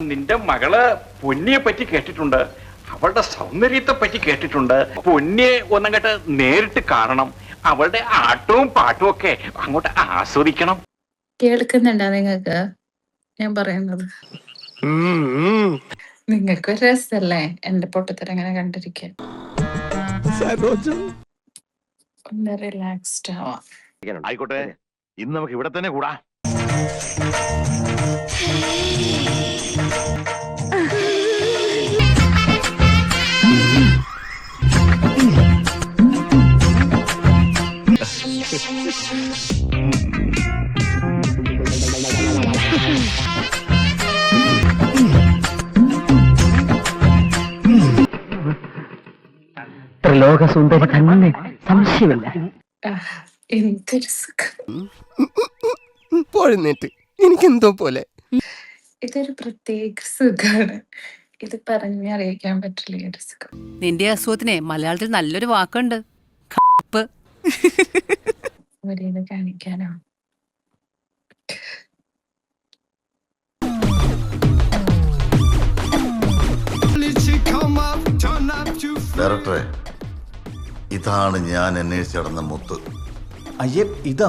നിന്റെ മകള് പൊന്നിയെ പറ്റി കേട്ടിട്ടുണ്ട്, അവളുടെ സൗന്ദര്യത്തെ പറ്റി കേട്ടിട്ടുണ്ട്. പൊന്നിയെ ഒന്നങ്ങട്ട് നേരിട്ട് കാണണം, അവളുടെ ആട്ടവും പാട്ടും ഒക്കെ അങ്ങോട്ട് ആസ്വദിക്കണം. കേൾക്കുന്നുണ്ടോ നിങ്ങൾക്ക് ഞാൻ പറയുന്നത്? നിങ്ങൾക്കൊരു രസല്ലേ എന്റെ പൊട്ടത്തരം അങ്ങനെ കണ്ടിരിക്കാൻ? ഒന്ന് റിലാക്സ്ഡ് ആവാം. ആയിക്കോട്ടെ, ഇന്ന് നമുക്ക് ഇവിടെ തന്നെ കൂടാ. ത്രിലോകസുന്ദരി തന്നെ, സംശയമില്ല. എന്തൊരു സുഖം. പോഴുന്നേറ്റ് എനിക്കെന്തോ പോലെ. ഇതൊരു പ്രത്യേക സുഖാണ്. ഇത് പറഞ്ഞറിയിക്കാൻ പറ്റില്ല ഈ ഒരു സുഖം. നിന്റെ അസുഖത്തിനെ മലയാളത്തിൽ നല്ലൊരു വാക്കുണ്ട്, അവരേത് കാണിക്കാനോ? ഡയറക്ടറെ, ഇതാണ് ഞാൻ അന്വേഷിച്ചടന്ന മുത്ത്. അയ്യേ, ഇതാ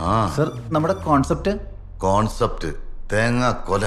ആ സർ നമ്മുടെ കോൺസെപ്റ്റ്. കോൺസെപ്റ്റ് തേങ്ങ കൊല.